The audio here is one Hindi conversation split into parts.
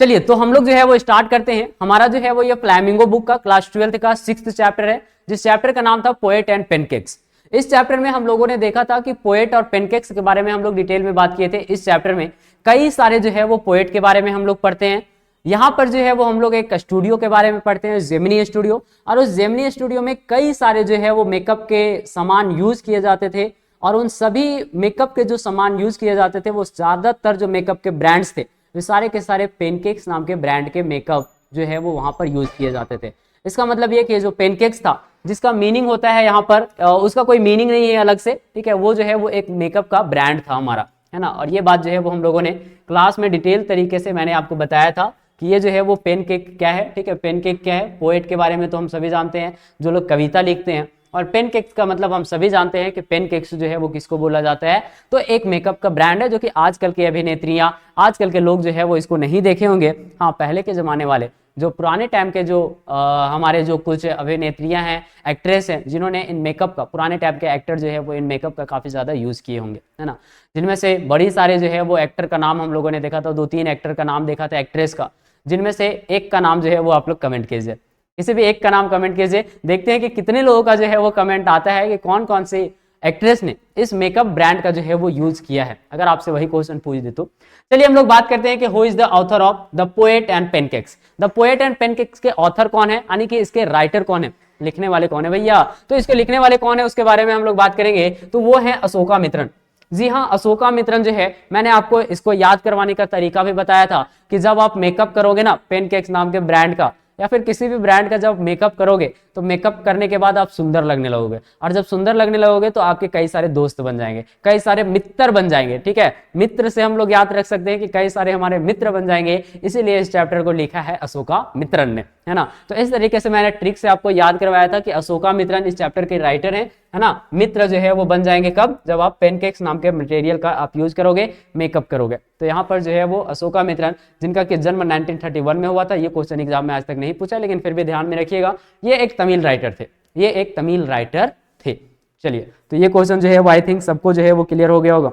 चलिए तो हम लोग जो है वो स्टार्ट करते हैं। हमारा जो है वो ये फ्लैमिंगो बुक का क्लास 12th का 6th चैप्टर है, जिस चैप्टर का नाम था पोएट एंड पेनकेक्स। इस चैप्टर में हम लोगों ने देखा था कि पोएट और पेनकेक्स के बारे में हम लोग डिटेल में बात किए थे। इस चैप्टर में कई सारे जो है वो पोएट के बारे में हम लोग पढ़ते हैं। यहाँ पर जो है वो हम लोग एक स्टूडियो के बारे में पढ़ते हैं, जेमिनी स्टूडियो, और उस जेमिनी स्टूडियो में कई सारे जो है वो मेकअप के सामान यूज किए जाते थे, और उन सभी मेकअप के जो सामान यूज किए जाते थे वो ज्यादातर जो मेकअप के ब्रांड्स थे वे सारे के सारे पेनकेक्स नाम के ब्रांड के मेकअप जो है वो वहां पर यूज किए जाते थे। इसका मतलब ये कि जो पेनकेक्स था जिसका मीनिंग होता है यहाँ पर, उसका कोई मीनिंग नहीं है अलग से, ठीक है, वो जो है वो एक मेकअप का ब्रांड था हमारा, है ना। और ये बात जो है वो हम लोगों ने क्लास में डिटेल तरीके से मैंने आपको बताया था कि ये जो है वो पेनकेक क्या है, ठीक है, पेनकेक क्या है। पोएट के बारे में तो हम सभी जानते हैं, जो लोग कविता लिखते हैं, और पेनकेक्स का मतलब हम सभी जानते हैं कि पेनकेक्स जो है वो किसको बोला जाता है, तो एक मेकअप का ब्रांड है जो कि आजकल की अभिनेत्रियां, आजकल के लोग जो है वो इसको नहीं देखे होंगे। हाँ, पहले के जमाने वाले, जो पुराने टाइम के जो हमारे जो कुछ अभिनेत्रियां हैं, एक्ट्रेस हैं, जिन्होंने इन मेकअप का, पुराने टाइप के एक्टर जो है वो इन मेकअप का काफी ज्यादा यूज किए होंगे, है ना। जिनमें से बड़ी सारे जो है वो एक्टर का नाम हम लोगों ने देखा था, 2-3 एक्टर का नाम देखा था, एक्ट्रेस का, जिनमें से एक का नाम जो है वो आप लोग कमेंट कीजिए, किसी भी एक का नाम कमेंट कीजिए, देखते हैं कि कितने लोगों का जो है वो कमेंट आता है कि कौन कौन सी एक्ट्रेस ने इस मेकअप ब्रांड का जो है वो यूज किया है, अगर आपसे वही क्वेश्चन पूछ दे तो। चलिए हम लोग बात करते हैं कि who is the author of the poet and pancakes. The poet and pancakes के ऑथर कौन है, यानी कि इसके राइटर कौन है, लिखने वाले कौन है भैया, तो इसके लिखने वाले कौन है उसके बारे में हम लोग बात करेंगे। तो वो है अशोका मित्रन। जी हाँ, अशोका मित्रन जो है, मैंने आपको इसको याद करवाने का तरीका भी बताया था कि जब आप मेकअप करोगे ना पेनकेक्स नाम के ब्रांड का, या फिर किसी भी ब्रांड का जब मेकअप करोगे तो मेकअप करने के बाद आप सुंदर लगने लगोगे, और जब सुंदर लगने लगोगे तो आपके कई सारे दोस्त बन जाएंगे, कई सारे मित्र बन जाएंगे, ठीक है। मित्र से हम लोग याद रख सकते हैं कि कई सारे हमारे मित्र बन जाएंगे, इसीलिए इस चैप्टर को लिखा है अशोका मित्रन ने, है ना। तो इस तरीके से मैंने ट्रिक से आपको याद करवाया था कि अशोका मित्रन इस चैप्टर के राइटर है ना। मित्र जो है वो बन जाएंगे कब, जब आप पेनकेक्स नाम के मटेरियल का आप यूज करोगे, मेकअप करोगे। तो यहाँ पर जो है वो अशोका मित्रन, जिनका कि जन्म 1931 में हुआ था, ये क्वेश्चन एग्जाम में आज तक नहीं पूछा, लेकिन फिर भी ध्यान में रखिएगा, ये एक तमिल राइटर थे, ये एक तमिल राइटर थे। चलिए, तो ये क्वेश्चन जो है वो आई थिंक सबको जो है वो क्लियर हो गया होगा।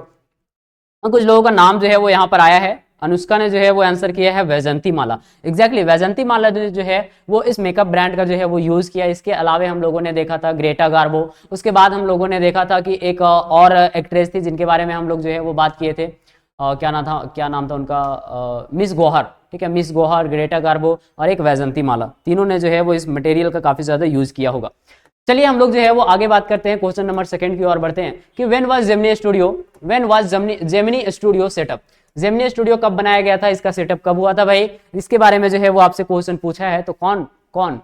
कुछ लोगों का नाम जो है वो यहाँ पर आया है। अनुष्का ने जो है वो आंसर किया है वैजंती माला। एग्जैक्टली, वैजंती माला ने जो है वो इस मेकअप ब्रांड का जो है वो यूज किया। इसके अलावा हम लोगों ने देखा था ग्रेटा गार्बो, उसके बाद हम लोगों ने देखा था कि एक और एक्ट्रेस थी जिनके बारे में हम लोग जो है वो बात किए थे, क्या नाम था उनका, मिस गौहर, ठीक है, मिस गौहर, ग्रेटा गार्बो और एक वैजंती माला, तीनों ने जो है वो इस मटेरियल का काफी ज्यादा यूज किया होगा। चलिए हम लोग जो है वो आगे बात करते हैं, क्वेश्चन नंबर 2 की ओर बढ़ते हैं कि when was Gemini studio setup. Gemini studio कब बनाया गया था, इसका सेटअप कब हुआ था भाई, इसके बारे में जो है वो आपसे क्वेश्चन पूछा है। तो कौन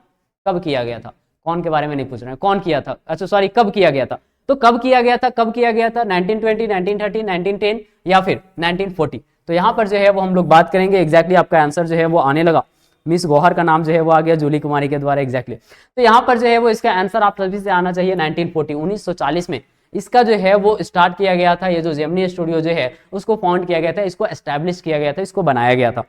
कब किया गया था, कौन के बारे में नहीं पूछ रहे हैं, कौन किया था, अच्छा सॉरी, कब किया गया था। तो कब किया गया था, 1920, 1930, 1910 या फिर 1940। तो यहाँ पर जो है वो हम लोग बात करेंगे। एग्जैक्टली आपका आंसर जो है वो आने लगा, मिस गौहर का नाम जो है वो आ गया जूली कुमारी के द्वारा, एग्जैक्टली। तो यहाँ पर जो है वो इसका आंसर आप सभी से आना चाहिए 1940, 1940 में इसका जो है वो स्टार्ट किया गया था। ये जो जेमिनी स्टूडियो जो है उसको फाउंड किया गया था, इसको एस्टैब्लिश किया गया था, इसको बनाया गया था,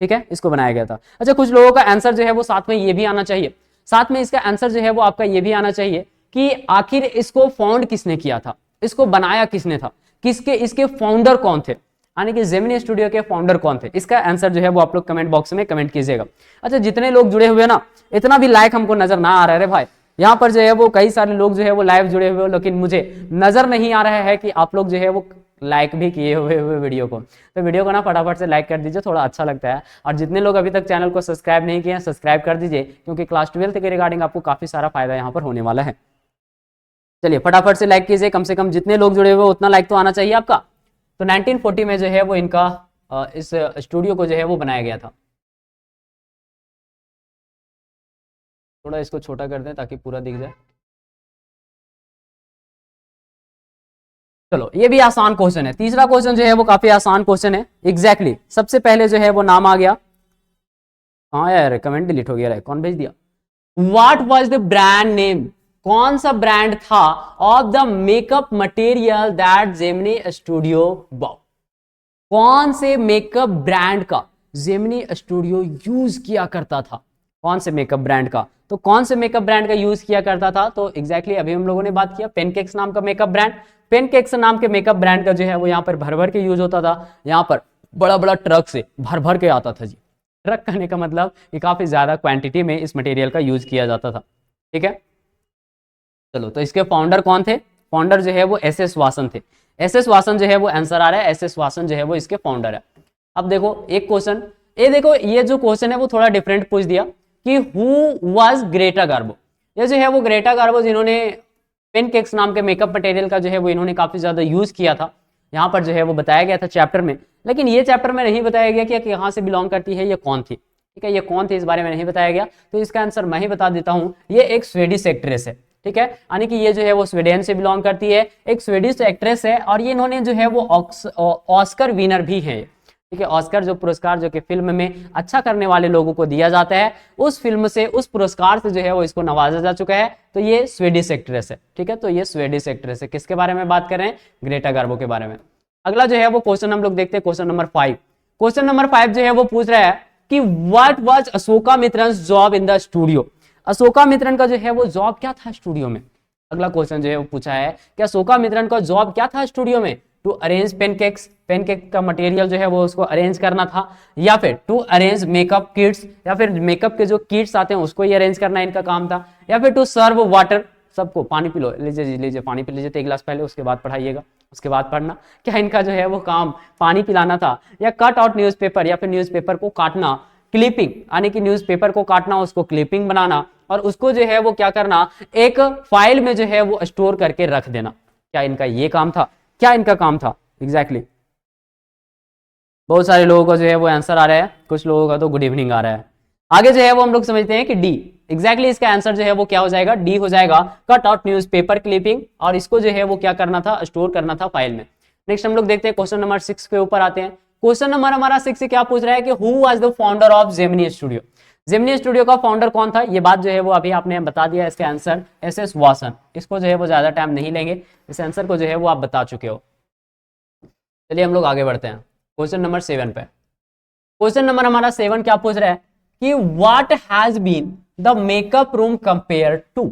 ठीक है, इसको बनाया गया था। अच्छा, कुछ लोगों का आंसर जो है वो साथ में ये भी आना चाहिए, साथ में इसका आंसर जो है वो आपका ये भी आना चाहिए कि आखिर इसको फाउंड किसने किया था, इसको बनाया किसने था, इसके फाउंडर कौन थे, यानी कि जेमिनी स्टूडियो के फाउंडर कौन थे। इसका आंसर जो है वो आप लोग कमेंट बॉक्स में कमेंट कीजिएगा। अच्छा, जितने लोग जुड़े हुए ना, इतना भी लाइक हमको नजर ना आ रहा है भाई, यहाँ पर जो है वो कई सारे लोग जो है वो लाइव जुड़े हुए, लेकिन मुझे नजर नहीं आ रहा है कि आप लोग जो है वो लाइक भी किए हुए वीडियो को। तो वीडियो को ना फटाफट से लाइक कर दीजिए, थोड़ा अच्छा लगता है। और जितने लोग अभी तक चैनल को सब्सक्राइब नहीं किए हैं, सब्सक्राइब कर दीजिए, क्योंकि क्लास 12th के रिगार्डिंग आपको काफी सारा फायदा यहाँ पर होने वाला है। चलिए फटाफट से लाइक कीजिए, कम से कम जितने लोग जुड़े हुए उतना लाइक तो आना चाहिए आपका। तो 1940 में जो है वो इनका इस स्टूडियो को जो है वो बनाया गया था। थोड़ा इसको छोटा कर दें ताकि पूरा दिख जाए। चलो, ये भी आसान क्वेश्चन है। तीसरा क्वेश्चन जो है वो काफी आसान क्वेश्चन है। एग्जैक्टली सबसे पहले जो है वो नाम आ गया, हाँ यार कमेंट डिलीट हो गया, कौन भेज दिया। What was the brand name, कौन सा ब्रांड था of the makeup material that Gemini studio बॉ, कौन से मेकअप ब्रांड का जेमिनी स्टूडियो यूज किया करता था, कौन से मेकअप ब्रांड का। तो कौन से मेकअप ब्रांड का यूज किया करता था, तो एग्जैक्टली अभी हम लोगों ने बात किया पेनकेक्स नाम का मेकअप ब्रांड। पेनकेक्स नाम के मेकअप ब्रांड का जो है वो यहाँ पर भर भर के यूज होता था, यहाँ पर बड़ा बड़ा ट्रक से भर भर के आता था जी, रख करने का मतलब कि काफी ज्यादा क्वांटिटी में इस मटेरियल का यूज किया जाता था। ठीक है, चलो तो इसके फाउंडर कौन थे? फाउंडर जो है वो एस एस वासन थे। एस एस वासन जो है वो आंसर आ रहा है, एस एस वासन जो है वो इसके फाउंडर है। अब देखो एक क्वेश्चन, ये देखो ये जो क्वेश्चन है वो थोड़ा डिफरेंट पूछ दिया कि हु वाज ग्रेटा गार्बो। ये जो है वो ग्रेटा गार्बो जिन्होंने पेनकेक्स नाम के मेकअप मटेरियल का जो है वो इन्होंने काफी ज्यादा यूज किया था, यहाँ पर जो है वो बताया गया था चैप्टर में, लेकिन ये चैप्टर में नहीं बताया गया कि कहाँ से बिलोंग करती है, ये कौन थी। ठीक है, ये कौन थी इस बारे में नहीं बताया गया, तो इसका आंसर मैं ही बता देता हूँ, ये एक स्वीडिश एक्ट्रेस है। ठीक है, यानी कि ये जो है वो स्वीडन से बिलोंग करती है, एक स्वीडिश एक्ट्रेस है, और ये इन्होंने जो है वो ऑस्कर विनर भी है। ठीक है, ऑस्कर जो पुरस्कार जो कि फिल्म में अच्छा करने वाले लोगों को दिया जाता है, उस फिल्म से उस पुरस्कार से जो है वो इसको नवाजा जा चुका है, तो ये स्वीडिश एक्ट्रेस है। ठीक है, तो ये स्वीडिश एक्ट्रेस है। किसके बारे में बात कर रहे हैं? ग्रेटा गार्बो के बारे में। अगला जो है वो क्वेश्चन हम लोग देखते हैं, क्वेश्चन नंबर 5। क्वेश्चन नंबर 5 जो है वो पूछ रहा है कि what was Ashoka Mitran job in the studio. Ashoka Mitran का जो है वो जॉब क्या था स्टूडियो में? अगला क्वेश्चन जो है वो पूछा है कि अशोका मित्रन का जॉब क्या था स्टूडियो में? टू अरेंज पेनकेक्स, पेनकेक का मटेरियल जो है वो उसको अरेंज करना था, या फिर टू अरेंज मेकअप किट्स, या फिर मेकअप के जो किट्स आते हैं उसको ही अरेंज करना इनका काम था, या फिर टू सर्व वाटर, सबको पानी पी लो, लीजिए लीजिए पानी पी लीजिए, एक गिलास पहले, उसके बाद पढ़ाइएगा, उसके बाद पढ़ना। क्या इनका जो है वो काम पानी पिलाना था, या कट आउट न्यूज़पेपर, या फिर न्यूज़पेपर को काटना, क्लिपिंग यानी कि न्यूज़पेपर को काटना, उसको क्लिपिंग बनाना, और उसको जो है वो क्या करना, एक फाइल में जो है वो स्टोर करके रख देना। क्या इनका ये काम था? क्या इनका काम था एग्जैक्टली? बहुत सारे लोगों का जो है वो आंसर आ रहा है, कुछ लोगों का तो गुड इवनिंग आ रहा है। आगे जो है वो हम लोग समझते हैं कि डी, एग्जैक्टली इसका आंसर जो है वो क्या हो जाएगा? डी हो जाएगा, कट आउट न्यूज़पेपर क्लिपिंग, और इसको जो है वो क्या करना था? स्टोर करना था फाइल में। नेक्स्ट हम लोग देखते हैं क्वेश्चन नंबर 6 के ऊपर आते हैं। क्वेश्चन नंबर हमारा 6 से क्या पूछ रहा है कि who was the founder of Gemini studio. Gemini studio का फाउंडर कौन था? ये बात जो है वो अभी आपने बता दिया, इसका आंसर एस एस वासन। इसको जो है वो ज्यादा टाइम नहीं लेंगे, इस आंसर को जो है वो आप बता चुके हो। चलिए हम लोग आगे बढ़ते हैं क्वेश्चन नंबर 7 पे। क्वेश्चन नंबर हमारा 7 क्या पूछ रहा है कि what has been the makeup room compare to.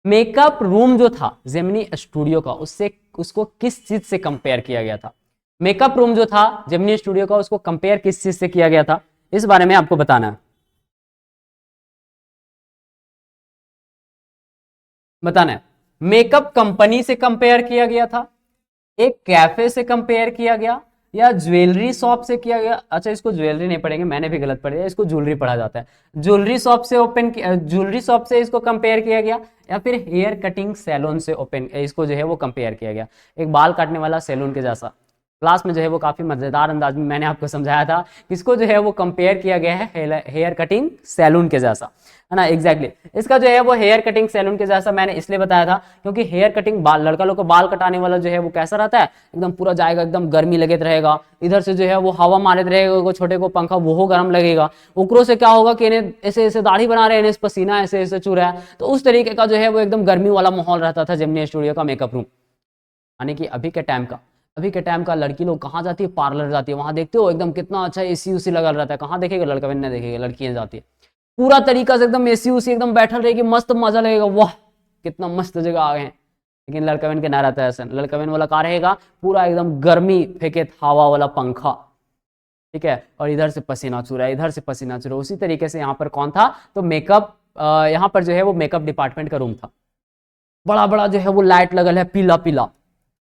Makeup room जो था जेमिनी स्टूडियो का, उसको किस चीज से कंपेयर किया गया था? मेकअप रूम जो था जेमिनी स्टूडियो का, उसको कंपेयर किस चीज से किया गया था, इस बारे में आपको बताना है, बताना है। मेकअप कंपनी से कंपेयर किया गया था, एक कैफे से कंपेयर किया गया, या ज्वेलरी शॉप से किया गया। अच्छा, इसको ज्वेलरी नहीं पढ़ेंगे, मैंने भी गलत पढ़ा, इसको ज्वेलरी पढ़ा जाता है। ज्वेलरी शॉप से ज्वेलरी शॉप से इसको कंपेयर किया गया, या फिर हेयर कटिंग सैलून से इसको जो है वो कंपेयर किया गया, एक बाल काटने वाला सैलून के जैसा। क्लास में जो है वो काफी मजेदार अंदाज में मैंने आपको समझाया था, किसको जो है वो कंपेयर किया गया है हेयर कटिंग सैलून के जैसा, है ना। एग्जैक्टली इसका जो है वो हेयर कटिंग सैलून के जैसा मैंने इसलिए बताया था क्योंकि हेयर कटिंग बाल, लड़का लोग को बाल कटाने वाला जो है वो कैसा रहता है, एकदम पूरा जाएगा, एकदम गर्मी लगे रहेगा, इधर से जो है वो हवा मारे रहेगा, छोटे को पंखा वो गर्म लगेगा, ऊपरों से क्या होगा कि इन्हें ऐसे ऐसे दाढ़ी बना रहे हैं, इन्हें पसीना ऐसे ऐसे चू रहा है, तो उस तरीके का जो है वो एकदम गर्मी वाला माहौल रहता था जेमिनी स्टूडियो का मेकअप रूम। यानी कि अभी के टाइम का लड़की लोग कहाँ जाती है? पार्लर जाती है, वहां देखते हो एकदम कितना अच्छा एसी उसी लगा रहता है, कहाँ देखेगा? लड़का भी नहीं देखेगा, लड़कियां जाती है, पूरा तरीका से एकदम एसी उसी एकदम बैठल रहेगी, मस्त मजा लगेगा, वाह कितना मस्त जगह आ गए हैं। लेकिन लड़का के ना रहता है ऐसा, लड़का वाला कहाँ रहेगा? पूरा एकदम गर्मी फेंके हवा वाला पंखा, ठीक है, और इधर से पसीना चू रहा है, इधर से पसीना चू रहा है। उसी तरीके से यहाँ पर कौन था? तो मेकअप, यहाँ पर जो है वो मेकअप डिपार्टमेंट का रूम था। बड़ा बड़ा जो है वो लाइट लगल है, पीला पीला,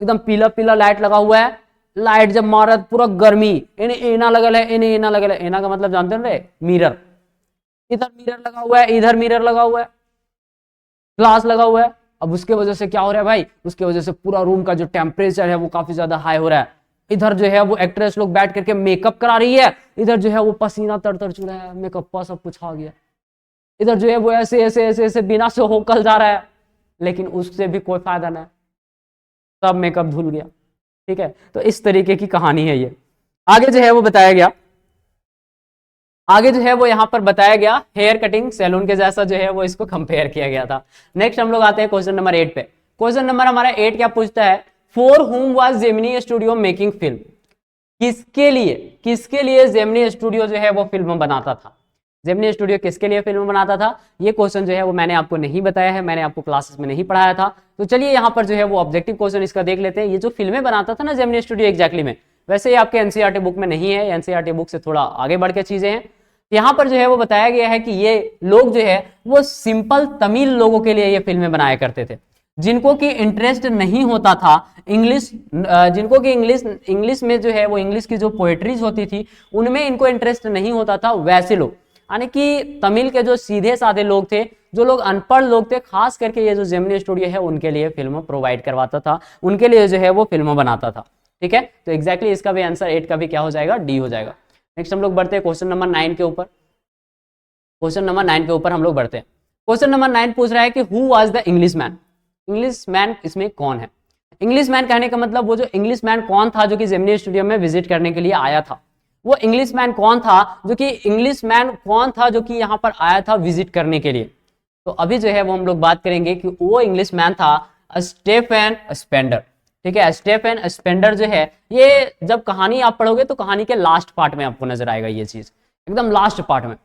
एकदम पीला पीला लाइट लगा हुआ है। लाइट जब मारा पूरा गर्मी, इन्हें एना लगल है, इन्हें एना लगल है। एना का मतलब जानते हैं? मिरर। इधर मिरर लगा हुआ है, इधर मिरर लगा हुआ है, ग्लास लगा हुआ है। अब उसके वजह से क्या हो रहा है भाई? उसके वजह से पूरा रूम का जो टेम्परेचर है वो काफी ज्यादा हाई हो रहा है। इधर जो है वो एक्ट्रेस लोग बैठ करके मेकअप करा रही है, इधर जो है वो पसीना तर तर चुरा है, मेकअप सब कुछ आ गया। इधर जो है वो ऐसे ऐसे ऐसे ऐसे बिना से होकल जा रहा है, लेकिन उससे भी कोई फायदा नहीं, सब मेकअप धुल गया। ठीक है, तो इस तरीके की कहानी है ये। आगे जो है वो बताया गया, आगे जो है वो यहाँ पर बताया गया हेयर कटिंग सैलून के जैसा जो है वो इसको कंपेयर किया गया था। नेक्स्ट हम लोग आते हैं क्वेश्चन नंबर 8 पे। क्वेश्चन नंबर हमारा 8 क्या पूछता है? फॉर हुम was Gemini studio making film. किसके लिए जेमिनी स्टूडियो जो है वो फिल्म बनाता था? जेमिनी स्टूडियो किसके लिए फिल्म बनाता था? ये क्वेश्चन जो है वो मैंने आपको नहीं बताया है, मैंने आपको क्लासेस में नहीं पढ़ाया था। तो चलिए यहाँ पर जो है वो ऑब्जेक्टिव क्वेश्चन इसका देख लेते हैं। ये जो फिल्में बनाता था ना जेमिनी स्टूडियो एग्जैक्टली में, वैसे ही आपके एनसीईआरटी बुक में नहीं है, एनसीईआरटी बुक से थोड़ा आगे बढ़ के चीजें हैं। यहाँ पर जो है वो बताया गया है कि ये लोग जो है वो सिंपल तमिल लोगों के लिए ये फिल्में बनाया करते थे, जिनको कि इंटरेस्ट नहीं होता था इंग्लिश, जिनको कि इंग्लिश में जो है वो इंग्लिश की जो पोएट्रीज होती थी उनमें इनको इंटरेस्ट नहीं होता था। वैसे लोग यानी कि तमिल के जो सीधे साधे लोग थे, जो लोग अनपढ़ लोग थे, खास करके ये जो जेमिनी स्टूडियो है उनके लिए फिल्म प्रोवाइड करवाता था, उनके लिए जो है वो फिल्म बनाता था। ठीक है, तो एग्जैक्टली इसका भी आंसर 8 का भी क्या हो जाएगा, डी हो जाएगा। नेक्स्ट हम लोग बढ़ते हैं क्वेश्चन नंबर 9 के ऊपर। क्वेश्चन नंबर 9 के ऊपर हम लोग बढ़ते हैं। क्वेश्चन नंबर 9 पूछ रहा है कि who was the English man. English man इसमें कौन है? इंग्लिश मैन कहने का मतलब वो जो इंग्लिश मैन कौन था जो कि जेमिनी स्टूडियो में विजिट करने के लिए आया था, वो इंग्लिश मैन कौन था जो कि इंग्लिश मैन कौन था जो कि यहाँ पर आया था विजिट करने के लिए। तो अभी जो है वो हम लोग बात करेंगे कि वो इंग्लिश मैन था स्टेफन स्पेंडर। ठीक है, स्टेफन स्पेंडर जो है, ये जब कहानी आप पढ़ोगे तो कहानी के लास्ट पार्ट में आपको नजर आएगा ये चीज, एकदम लास्ट पार्ट में,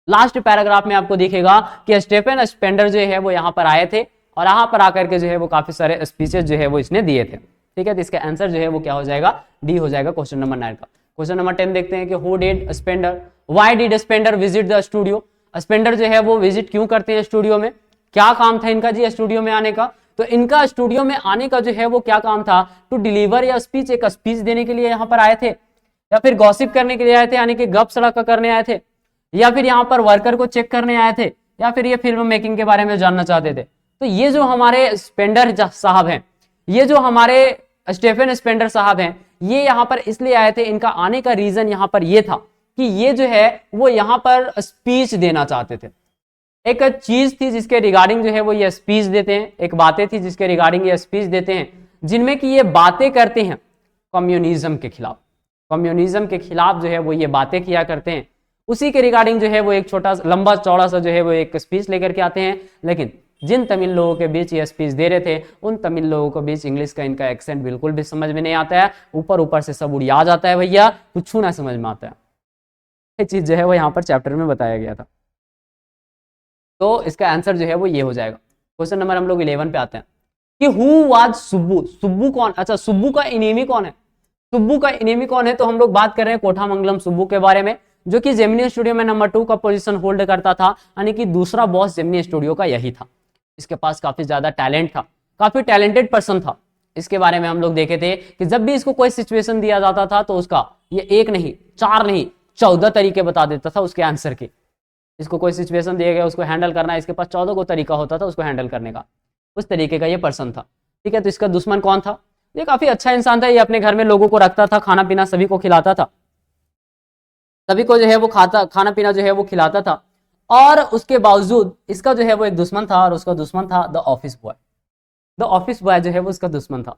लास्ट पैराग्राफ में आपको दिखेगा कि स्टेफन स्पेंडर जो है वो यहाँ पर आए थे और यहाँ पर आकर के जो है वो काफी सारे स्पीचेस जो है वो इसने दिए थे। ठीक है, तो इसका आंसर जो है वो क्या हो जाएगा, डी हो जाएगा क्वेश्चन नंबर 9 का। क्वेश्चन नंबर 10 देखते हैं कि who did Spender, why did Spender visit the studio. Spender जो है वो विजिट क्यों करते हैं स्टूडियो में, क्या काम था इनका जी स्टूडियो में आने का। तो इनका स्टूडियो में आने का जो है वो क्या काम था, टू डिलीवर या स्पीच, एक स्पीच देने के लिए यहाँ पर आए थे, या फिर गॉसिप करने के लिए आए थे, यानी कि गप सड़क करने आए थे, या फिर यहाँ पर वर्कर को चेक करने आए थे, या फिर ये फिल्म मेकिंग के बारे में जानना चाहते थे। तो ये जो हमारे स्पेंडर साहब हैं, ये जो हमारे स्टेफन स्पेंडर साहब हैं, ये यहाँ पर इसलिए आए थे, इनका आने का रीजन यहाँ पर ये था कि ये जो है वो यहाँ पर स्पीच देना चाहते थे। एक चीज थी जिसके रिगार्डिंग जो है वो ये स्पीच देते हैं, एक बातें थी जिसके रिगार्डिंग ये स्पीच देते हैं, जिनमें कि ये बातें करते हैं कम्युनिज्म के खिलाफ। कम्युनिज्म के खिलाफ जो है वो ये बातें किया करते हैं, उसी के रिगार्डिंग जो है वो एक छोटा लंबा चौड़ा सा जो है वो एक स्पीच लेकर के आते हैं। लेकिन जिन तमिल लोगों के बीच ये स्पीच दे रहे थे, उन तमिल लोगों के बीच इंग्लिश का इनका एक्सेंट बिल्कुल भी समझ में नहीं आता है, ऊपर ऊपर से सब उड़िया जाता है भैया, कुछ ना समझ में आता है। ये चीज जो है वो यहाँ पर चैप्टर में बताया गया था। तो इसका आंसर जो है वो ये हो जाएगा। क्वेश्चन नंबर हम लोग 11 पे आते हैं कि हु वाज सुब्बू। सुब्बू कौन, अच्छा सुब्बू का इनेमी कौन है, सुब्बू का इनेमी कौन है। तो हम लोग बात कर रहे हैं कोठामंगलम सुब्बू के बारे में, जो कि जेमिनी स्टूडियो में नंबर 2 का पोजीशन होल्ड करता था, यानी कि दूसरा बॉस जेमिनी स्टूडियो का यही था। इसके पास काफी ज्यादा टैलेंट था, काफी टैलेंटेड पर्सन था। इसके बारे में हम लोग देखे थे कि जब भी इसको कोई सिचुएशन दिया जाता था तो उसका ये 1 नहीं 4 नहीं 14 तरीके बता देता था उसके आंसर के। इसको कोई सिचुएशन दिया गया, उसको हैंडल करना है, इसके पास 14 को तरीका होता था उसको हैंडल करने का, उस तरीके का ये पर्सन था। ठीक है, तो इसका दुश्मन कौन था, ये काफी अच्छा इंसान था, ये अपने घर में लोगों को रखता था, खाना पीना सभी को खिलाता था, सभी को जो है वो खाना पीना जो है वो खिलाता था। और उसके बावजूद इसका जो है वो एक दुश्मन था, और उसका दुश्मन था the office boy. The office boy जो है वो उसका दुश्मन था।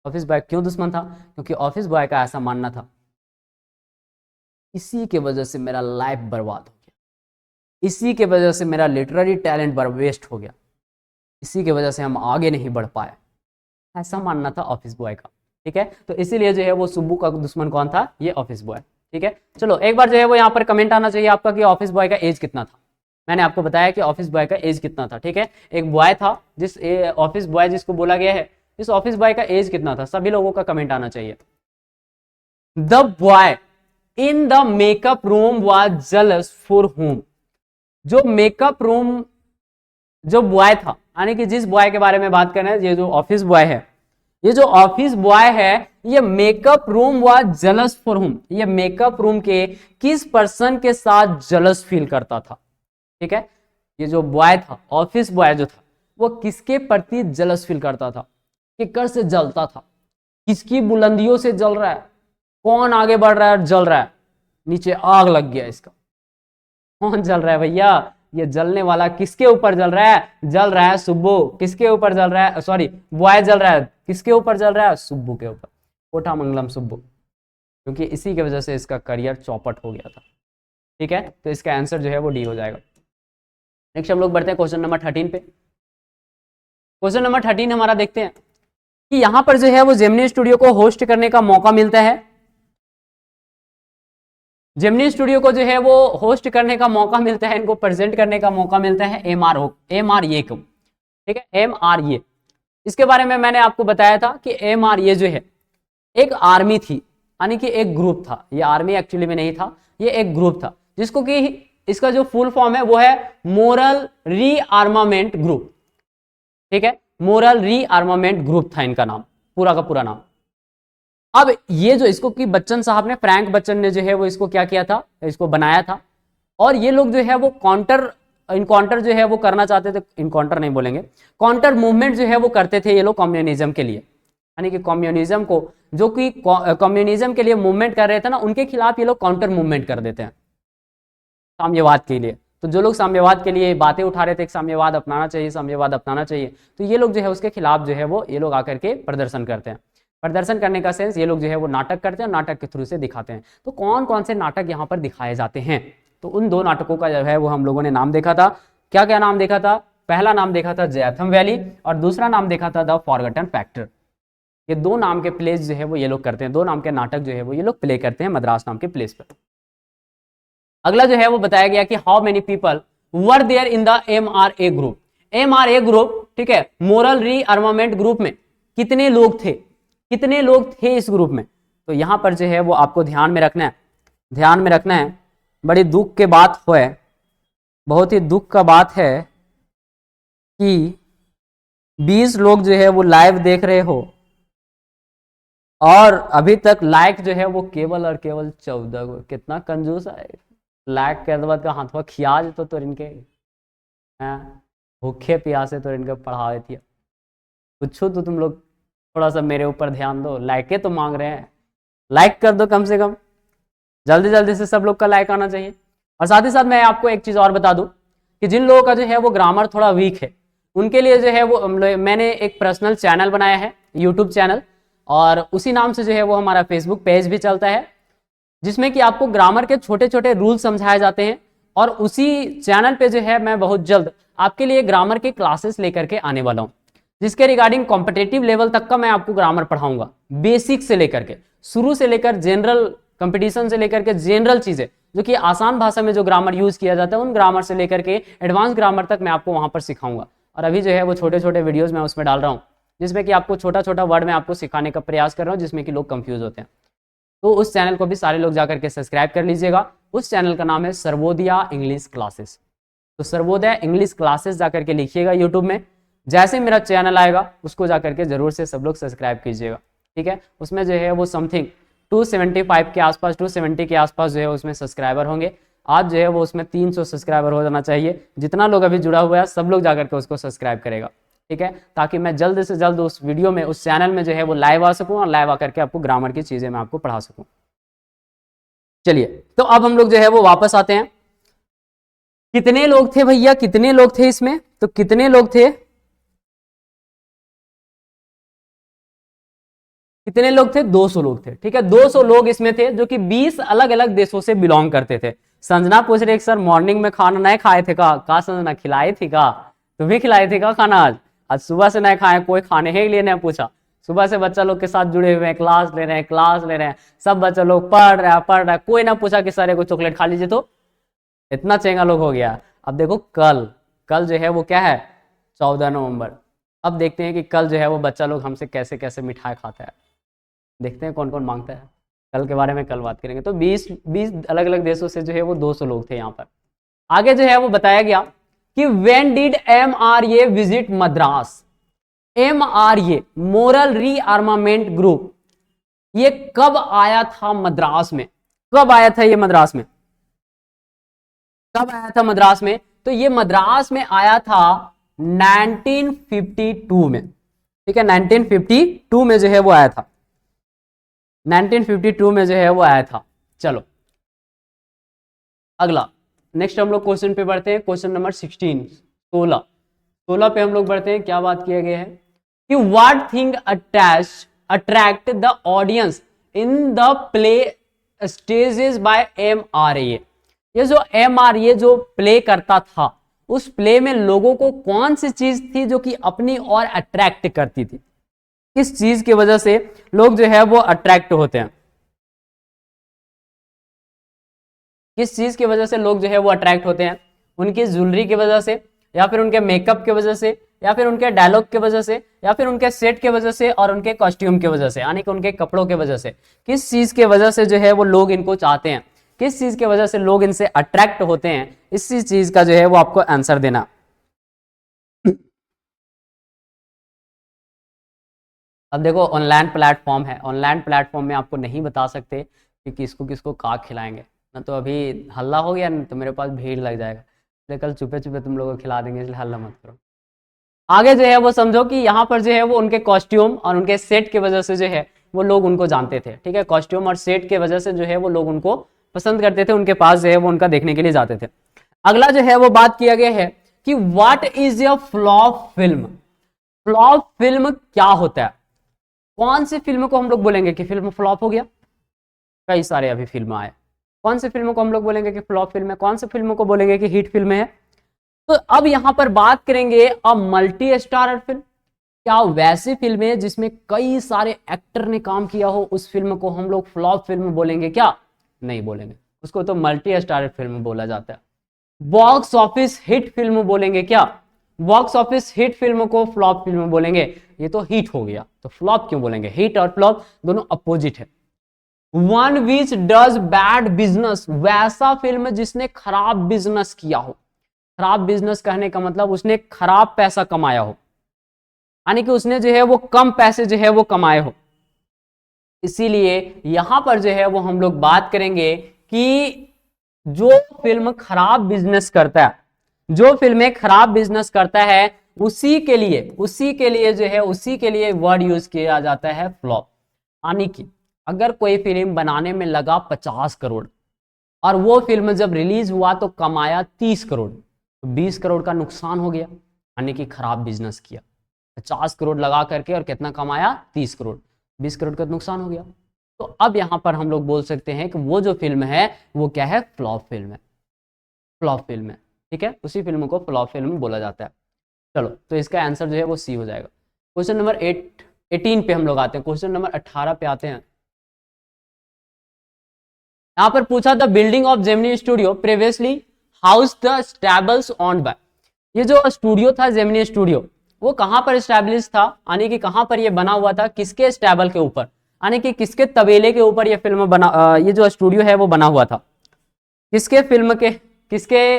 ऑफिस बॉय क्यों दुश्मन था, क्योंकि ऑफिस बॉय का ऐसा मानना था इसी के वजह से मेरा लाइफ बर्बाद हो गया, इसी के वजह से मेरा लिटरेरी टैलेंट वेस्ट हो गया, इसी के वजह से हम आगे नहीं बढ़ पाए, ऐसा मानना था ऑफिस बॉय का। ठीक है, तो इसीलिए जो है वो सुब्बू का दुश्मन कौन था, ये ऑफिस बॉय। ठीक है, चलो एक बार जो है वो यहाँ पर कमेंट आना चाहिए आपका कि ऑफिस बॉय का एज कितना था। मैंने आपको बताया कि ऑफिस बॉय का एज कितना था। ठीक है, एक बॉय था जिस ऑफिस बॉय जिसको बोला गया है, इस ऑफिस बॉय का एज कितना था, सभी लोगों का कमेंट आना चाहिए। The boy in the makeup room was jealous for home. जो मेकअप रूम जो बॉय था, यानी कि जिस बॉय के बारे में बात कर रहे हैं, ये जो ऑफिस बॉय है, ये जो ऑफिस बॉय है, ये makeup room was jealous for home, ये मेकअप रूम के किस पर्सन के साथ जेलस फील करता था। ठीक है, ये जो बॉय था, ऑफिस बॉय जो था, वो किसके प्रति जेलस फील करता था, किकर से जलता था, किसकी बुलंदियों से जल रहा है, कौन आगे बढ़ रहा है, जल रहा है, नीचे आग लग गया इसका, कौन जल रहा है भैया, ये जलने वाला किसके ऊपर जल रहा है, जल रहा है सुब्बू। किसके ऊपर जल रहा है, सॉरी बॉय जल रहा है, किसके ऊपर जल रहा है, सुब्बू के ऊपर, कोठामंगलम सुब्बू, क्योंकि इसी की वजह से इसका करियर चौपट हो गया था। ठीक है, तो इसका आंसर जो है वो डी हो जाएगा। नेक्स्ट हम लोग बढ़ते हैं क्वेश्चन नंबर 13 पे। क्वेश्चन नंबर 13 हमारा देखते हैं कि यहां पर जो है वो जेमिनी स्टूडियो को होस्ट करने का मौका मिलता है, जेमिनी स्टूडियो को जो है वो होस्ट करने का मौका मिलता है, इनको प्रेजेंट करने का मौका मिलता है MRA को। ठीक है, MRA, इसके बारे में मैंने आपको बताया था कि MRA जो है एक आर्मी थी, यानी कि एक ग्रुप था, ये आर्मी एक्चुअली में नहीं था, ये एक ग्रुप था जिसको कि इसका जो फुल फॉर्म है वो है मोरल रीआर्मामेंट ग्रुप। ठीक है, मोरल रीआर्मामेंट ग्रुप था इनका नाम, पूरा का पूरा नाम। अब ये जो इसको कि बच्चन साहब ने, फ्रैंक बच्चन ने जो है वो इसको क्या किया था, इसको बनाया था। और ये लोग जो है वो इनकाउंटर जो है वो करना चाहते थे, इनकाउंटर नहीं बोलेंगे, काउंटर मूवमेंट जो है वो करते थे ये लोग कम्युनिज्म के लिए, यानी कि कम्युनिज्म को, जो कि कम्युनिज्म के लिए मूवमेंट कर रहे थे ना, उनके खिलाफ ये लोग काउंटर मूवमेंट कर देते हैं साम्यवाद के लिए। तो जो लोग साम्यवाद के लिए बातें उठा रहे थे, साम्यवाद अपनाना चाहिए, साम्यवाद अपनाना चाहिए, तो ये लोग जो है उसके खिलाफ जो है वो ये लोग आकर के प्रदर्शन करते हैं। प्रदर्शन करने का सेंस, ये लोग जो है वो नाटक करते हैं, नाटक के थ्रू से दिखाते हैं। तो कौन कौन से नाटक यहाँ पर दिखाए जाते हैं, तो उन दो नाटकों का जो है वो हम लोगों ने नाम देखा था। क्या क्या नाम देखा था? पहला नाम देखा था जैथम वैली और दूसरा नाम देखा था द फॉरगटन फैक्टर। ये दो नाम के प्लेस जो है वो ये लोग करते हैं, दो नाम के नाटक जो है वो ये लोग प्ले करते हैं मद्रास नाम के प्लेस पर। अगला जो है वो बताया गया कि how many people were there in the MRA group. MRA group, ठीक है, मोरल रीआर्मामेंट ग्रुप में कितने लोग थे, कितने लोग थे इस ग्रुप में? तो यहां पर जो है वो आपको ध्यान में रखना है, ध्यान में रखना है। बड़ी दुख की बात है, बहुत ही दुख का बात है कि 20 लोग जो है वो लाइव देख रहे हो और अभी तक लाइक जो है वो केवल और केवल 14 को। कितना कंजूस है, लाइक के बाद का हाथवा खिया देते तो इनके भूखे प्यासे तो इनके पढ़ावे थी। कुछ तो तुम लोग थोड़ा सा मेरे ऊपर ध्यान दो, लाइके तो मांग रहे हैं, लाइक कर दो कम से कम, जल्दी जल्दी से सब लोग का लाइक आना चाहिए। और साथ ही साथ मैं आपको एक चीज और बता दूं कि जिन लोगों का जो है वो ग्रामर थोड़ा वीक है, उनके लिए जो है वो मैंने एक पर्सनल चैनल बनाया है, यूट्यूब चैनल, और उसी नाम से जो है वो हमारा फेसबुक पेज भी चलता है, जिसमें कि आपको ग्रामर के छोटे छोटे रूल समझाए जाते हैं। और उसी चैनल पे जो है मैं बहुत जल्द आपके लिए ग्रामर के क्लासेस लेकर के आने वाला हूँ, जिसके रिगार्डिंग कॉम्पिटेटिव लेवल तक का मैं आपको ग्रामर पढ़ाऊंगा, बेसिक से लेकर के, शुरू से लेकर जनरल कंपटीशन से लेकर के जनरल चीजें जो कि आसान भाषा में जो ग्रामर यूज किया जाता है, उन ग्रामर से लेकर के एडवांस ग्रामर तक मैं आपको वहां पर सिखाऊंगा। और अभी जो है वो छोटे छोटे वीडियोज मैं उसमें डाल रहा हूँ, जिसमें कि आपको छोटा छोटा वर्ड में आपको सिखाने का प्रयास कर रहा हूँ, जिसमें कि लोग कंफ्यूज होते हैं। तो उस चैनल को भी सारे लोग जाकर के सब्सक्राइब कर लीजिएगा। उस चैनल का नाम है सर्वोदया इंग्लिश क्लासेस। तो सर्वोदया इंग्लिश क्लासेस जाकर के लिखिएगा यूट्यूब में, जैसे मेरा चैनल आएगा उसको जाकर के जरूर से सब लोग सब्सक्राइब कीजिएगा, ठीक है। उसमें जो है वो समथिंग 275 के आसपास, 270 के आसपास जो है उसमें सब्सक्राइबर होंगे। आज जो है वो उसमें 300 सब्सक्राइबर हो जाना चाहिए। जितना लोग अभी जुड़ा हुआ है सब लोग जाकर के उसको सब्सक्राइब करेगा, ठीक है, ताकि मैं जल्द से जल्द उस वीडियो में, उस चैनल में जो है वो लाइव आ सकूं और लाइव आकर के आपको ग्रामर की चीजें मैं आपको पढ़ा सकूं। चलिए, तो अब हम लोग जो है वो वापस आते हैं। कितने लोग थे भैया, कितने लोग थे इसमें? तो कितने लोग थे, कितने लोग थे? 200 लोग थे, ठीक है। 200 लोग इसमें थे जो कि 20 अलग अलग देशों से बिलोंग करते थे। संजना पूछ रहे सर मॉर्निंग में खाना नहीं खाए थे का संजना खिलाई थी का? तुम्हें खिलाई थी का खाना? आज सुबह से नहीं खाए, कोई खाने ही लिए नहीं पूछा। सुबह से बच्चा लोग के साथ जुड़े हुए हैं, क्लास ले रहे हैं, क्लास ले रहे हैं, सब बच्चा लोग पढ़ रहा है, कोई ना पूछा कि सर को चॉकलेट खा लीजिए। तो इतना चेंगा लोग हो गया। अब देखो कल जो है वो क्या है, 14 नवंबर। अब देखते हैं कि कल जो है वो बच्चा लोग हमसे कैसे कैसे मिठाई खाता है, देखते हैं कौन कौन मांगता है। कल के बारे में कल बात करेंगे। तो 20 अलग अलग देशों से जो है वो 200 लोग थे यहाँ पर। आगे जो है वो बताया गया कि when did MRA visit Madras. MRA moral rearmament group, ये कब आया था मद्रास में? कब आया था ये मद्रास में? कब आया था मद्रास में? तो ये मद्रास में आया था 1952 में, ठीक है। 1952 में जो है वो आया था, 1952 में जो है वो आया था। चलो अगला नेक्स्ट हम लोग क्वेश्चन पे बढ़ते हैं। क्वेश्चन नंबर 16 पे हम लोग बढ़ते हैं। क्या बात किया गया है कि what thing attract the audience in the play stages by MRA। ये जो MRA जो प्ले करता था, उस प्ले में लोगों को कौन सी चीज थी जो कि अपनी ओर अट्रैक्ट करती थी? किस चीज की वजह से लोग जो है वो अट्रैक्ट होते हैं? किस चीज की वजह से लोग जो है वो अट्रैक्ट होते हैं? उनकी ज्वेलरी की वजह से, या फिर उनके मेकअप की वजह से, या फिर उनके डायलॉग की वजह से, या फिर उनके सेट की वजह से और उनके कॉस्ट्यूम की वजह से, यानी कि उनके कपड़ों की वजह से। किस चीज की वजह से जो है वो लोग इनको चाहते हैं? किस चीज की वजह से लोग इनसे अट्रैक्ट होते हैं, इसी चीज का जो है वो आपको आंसर देना। अब देखो ऑनलाइन प्लेटफॉर्म है, ऑनलाइन प्लेटफॉर्म में आपको नहीं बता सकते कि किसको किसको का खिलाएंगे, ना तो अभी हल्ला हो गया ना तो मेरे पास भीड़ लग जाएगा, इसलिए कल चुपे चुपे तुम लोगों को खिला देंगे, इसलिए हल्ला मत करो। आगे जो है वो समझो कि यहाँ पर जो है वो उनके कॉस्ट्यूम और उनके सेट की वजह से जो है वो लोग उनको जानते थे, ठीक है, कॉस्ट्यूम और सेट की वजह से जो है वो लोग उनको पसंद करते थे, उनके पास जो है वो उनका देखने के लिए जाते थे। अगला जो है वो बात किया गया है कि what is your flop film. Flop film क्या होता है, कौन सी फिल्म को हम लोग बोलेंगे कि फिल्म फ्लॉप हो गया, कई सारे अभी फिल्म आए, कौन सी फिल्म को हम लोग बोलेंगे कि फ्लॉप फिल्म है, कौन सी फिल्म को बोलेंगे कि हिट फिल्म है। तो अब यहां पर बात करेंगे अ मल्टी स्टारर फिल्म, क्या वैसी फिल्म है जिसमें कई सारे एक्टर ने काम किया हो, उस फिल्म को हम लोग फ्लॉप फिल्म बोलेंगे क्या, नहीं बोलेंगे, उसको तो मल्टी स्टारर फिल्म बोला जाता है। बॉक्स ऑफिस हिट फिल्म बोलेंगे क्या, बॉक्स ऑफिस हिट फिल्म को फ्लॉप फिल्म बोलेंगे, ये तो हिट हो गया तो फ्लॉप क्यों बोलेंगे, हिट और फ्लॉप दोनों अपोजिट है। One which does bad business, वैसा फिल्म जिसने खराब बिजनेस किया हो, खराब बिजनेस कहने का मतलब उसने खराब पैसा कमाया हो, यानी कि उसने जो है वो कम पैसे जो है वो कमाए हो, इसीलिए यहां पर जो है वो हम लोग बात करेंगे कि जो फिल्म खराब बिजनेस करता है, जो फिल्में खराब बिजनेस करता है उसी के लिए जो है उसी के लिए वर्ड यूज किया जाता है फ्लॉप। यानी कि अगर कोई फिल्म बनाने में लगा 50 करोड़ और वो फिल्म जब रिलीज हुआ तो कमाया 30 करोड़, तो 20 करोड़ का नुकसान हो गया, यानी कि खराब बिजनेस किया। 50 करोड़ लगा करके और कितना कमाया, 30 करोड़, 20 करोड़ का नुकसान हो गया। तो अब यहां पर हम लोग बोल सकते हैं कि वो जो फिल्म है वो क्या है, फ्लॉप फिल्म है, फ्लॉप फिल्म है, ठीक है, उसी फिल्म को फ्लॉप फिल्म बोला जाता है। चलो तो इसका आंसर जो है वो सी हो जाएगा। क्वेश्चन नंबर 18 पे हम लोग आते हैं, क्वेश्चन नंबर 18 पे आते हैं। यहां पर पूछा the building of Gemini studio previously house the stables on by, ये जो स्टूडियो था जेमिनी स्टूडियो वो कहां पर स्टैब्लिश था, यानी कि कहां पर ये बना हुआ था, किसके स्टैबल के ऊपर, यानी कि किसके तबेले के ऊपर ये फिल्म बना, ये जो स्टूडियो है वो बना हुआ था, किसके फिल्म के, किसके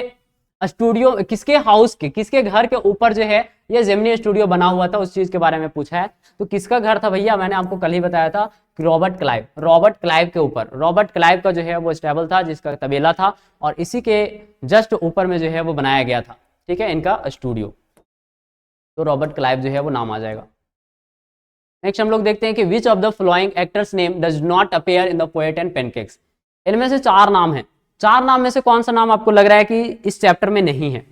स्टूडियो, किसके हाउस के, किसके घर के ऊपर जो है ये जेमिनी स्टूडियो बना हुआ था, उस चीज के बारे में पूछा है। तो किसका घर था भैया, मैंने आपको कल ही बताया था रॉबर्ट क्लाइव, रॉबर्ट क्लाइव के ऊपर, रॉबर्ट क्लाइव का जो है वो स्टेबल था जिसका तबेला था और इसी के जस्ट ऊपर में जो है वो बनाया गया था, ठीक है, इनका स्टूडियो, तो रॉबर्ट क्लाइव जो है वो नाम आ जाएगा। नेक्स्ट हम लोग देखते हैं कि which of the following actors name does not appear in the poet and pancakes, इनमें से 4 नाम है, 4 नाम में से कौन सा नाम आपको लग रहा है कि इस चैप्टर में नहीं है,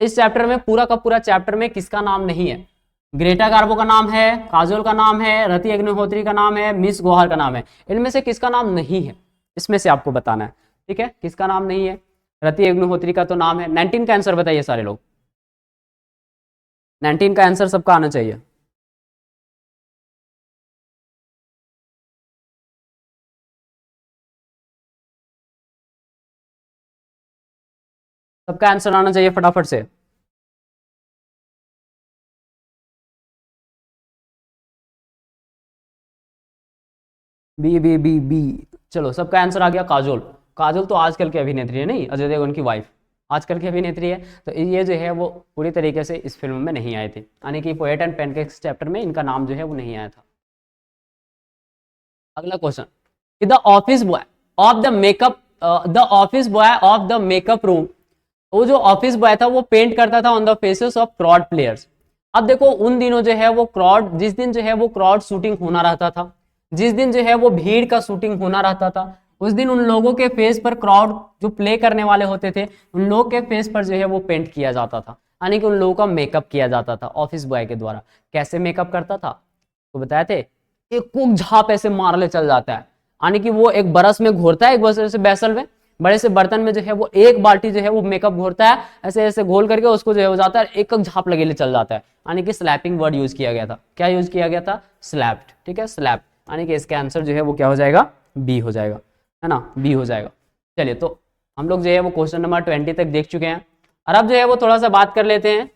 इस चैप्टर में पूरा का पूरा चैप्टर में किसका नाम नहीं है, ग्रेटा गार्बो का नाम है, काजोल का नाम है, रति अग्निहोत्री का नाम है, मिस गौहर का नाम है, इनमें से किसका नाम नहीं है, इसमें से आपको बताना है, ठीक है, किसका नाम नहीं है, रति अग्निहोत्री का तो नाम है। 19 का आंसर बताइए सारे लोग, 19 का आंसर सबका आना चाहिए। सबका आंसर आना चाहिए फटाफट से। बी बी बी बी, चलो सबका आंसर आ गया काजोल, काजोल तो आजकल की अभिनेत्री है, नहीं अजय देवगन की वाइफ, आजकल की अभिनेत्री है, तो ये जो है वो पूरी तरीके से इस फिल्म में नहीं आए थे, यानी कि पोएट एंड पेनकेक्स चैप्टर में इनका नाम जो है वो नहीं आया था। अगला question, the office boy of the makeup, the office boy of the makeup room, वो जो ऑफिस बॉय था वो पेंट करता था on the faces of crowd players. अब देखो उन दिनों जो है वो क्राउड, जिस दिन जो है वो क्राउड शूटिंग होना रहता था, जिस दिन जो है वो भीड़ का शूटिंग होना रहता था, उस दिन उन लोगों के फेस पर, क्राउड जो प्ले करने वाले होते थे उन लोगों के फेस पर जो है वो पेंट किया जाता था, यानी कि उन लोगों का मेकअप किया जाता था ऑफिस बॉय के द्वारा। कैसे मेकअप करता था तो बताए थे, एक कुक झाप ऐसे मार ले चल जाता है, यानी कि वो एक बरस में घोरता है, एक बरस से बेसल में, बड़े से बर्तन में जो है वो एक बाल्टी जो है वो मेकअप घोरता है, ऐसे ऐसे घोल करके उसको जो है हो जाता है, एक एक झाप लगे ले चल जाता है, यानी कि स्लैपिंग वर्ड यूज किया गया था। क्या यूज किया गया था, स्लैप्ड, ठीक है, स्लैप, यानी कि इसका आंसर जो है वो क्या हो जाएगा, बी हो जाएगा, है ना, बी हो जाएगा। चलिए तो हम लोग जो है वो क्वेश्चन नंबर 20 तक देख चुके हैं, और अब जो है वो थोड़ा सा बात कर लेते हैं,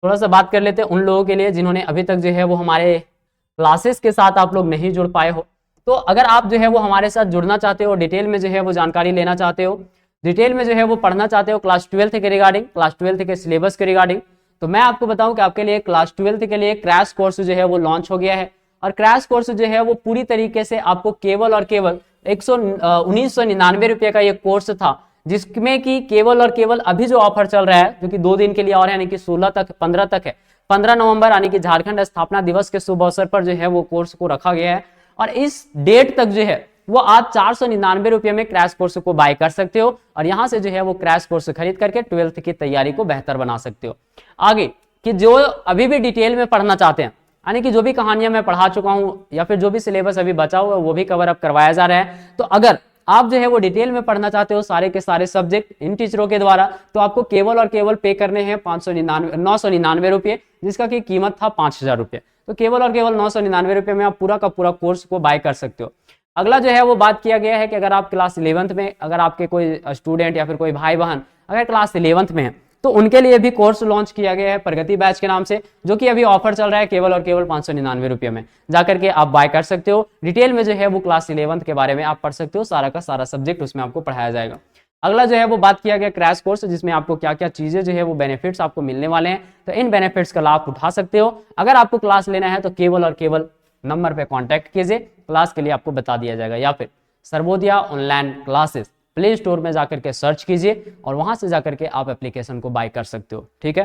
थोड़ा सा बात कर लेते हैं उन लोगों के लिए जिन्होंने अभी तक जो है वो हमारे क्लासेस के साथ आप लोग नहीं जुड़ पाए हो, तो अगर आप जो है वो हमारे साथ जुड़ना चाहते हो, डिटेल में जो है वो जानकारी लेना चाहते हो, डिटेल में जो है वो पढ़ना चाहते हो क्लास 12th के रिगार्डिंग, क्लास 12th के सिलेबस के रिगार्डिंग, तो मैं आपको बताऊं कि आपके लिए क्लास 12th के लिए क्रैश कोर्स जो है वो लॉन्च हो गया है। और क्रैश कोर्स जो है वो पूरी तरीके से आपको केवल और केवल 1999 रुपये का ये कोर्स था, जिसमें कि केवल और केवल अभी जो ऑफर चल रहा है जो कि 2 दिन के लिए और यानी कि 15 तक है, 15 नवंबर यानी कि झारखंड स्थापना दिवस के शुभ अवसर पर जो है वो कोर्स को रखा गया है। और इस डेट तक जो है वो आप 499 रुपये में क्रैश कोर्स को बाय कर सकते हो और यहां से जो है वो क्रैश कोर्स खरीद करके 12th की तैयारी को बेहतर बना सकते हो। आगे कि जो अभी भी डिटेल में पढ़ना चाहते हैं, यानी कि जो भी कहानियां मैं पढ़ा चुका हूं या फिर जो भी सिलेबस अभी बचा हुआ है वो भी कवर अप करवाया जा रहा है, तो अगर आप जो है वो डिटेल में पढ़ना चाहते हो सारे के सारे सब्जेक्ट इन टीचरों के द्वारा, तो आपको केवल और केवल पे करने हैं 999 रुपये, जिसका की कीमत था 5000 रुपये। तो केवल और केवल 999 रुपये में आप पूरा का पूरा कोर्स को बाय कर सकते हो। अगला जो है वो बात किया गया है कि अगर आप क्लास 11th में, अगर आपके कोई स्टूडेंट या फिर कोई भाई बहन अगर क्लास 11th में है, तो उनके लिए भी कोर्स लॉन्च किया गया है प्रगति बैच के नाम से, जो कि अभी ऑफर चल रहा है केवल और केवल 599 रुपये में, जाकर के आप बाय कर सकते हो। डिटेल में जो है वो क्लास 11th के बारे में आप पढ़ सकते हो, सारा का सारा सब्जेक्ट उसमें आपको पढ़ाया जाएगा। अगला जो है वो बात किया गया क्रैश कोर्स, जिसमें आपको क्या क्या चीजें जो है वो बेनिफिट्स आपको मिलने वाले हैं, तो इन बेनिफिट्स का लाभ उठा सकते हो। अगर आपको क्लास लेना है तो केवल और केवल नंबर पे कांटेक्ट कीजिए, क्लास के लिए आपको बता दिया जाएगा, या फिर सर्वोदया ऑनलाइन क्लासेस प्ले स्टोर में जाकर के सर्च कीजिए और वहां से जाकर के आप एप्लीकेशन को बाय कर सकते हो। ठीक है,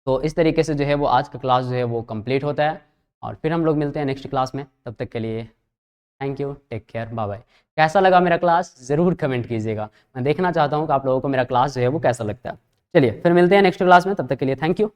तो इस तरीके से जो है वो आज का क्लास जो है वो कंप्लीट होता है और फिर हम लोग मिलते हैं नेक्स्ट क्लास में। तब तक के लिए thank you, take care, bye bye. कैसा लगा मेरा क्लास ज़रूर कमेंट कीजिएगा, मैं देखना चाहता हूँ कि आप लोगों को मेरा क्लास जो है वो कैसा लगता है। चलिए फिर मिलते हैं नेक्स्ट क्लास में, तब तक के लिए थैंक यू।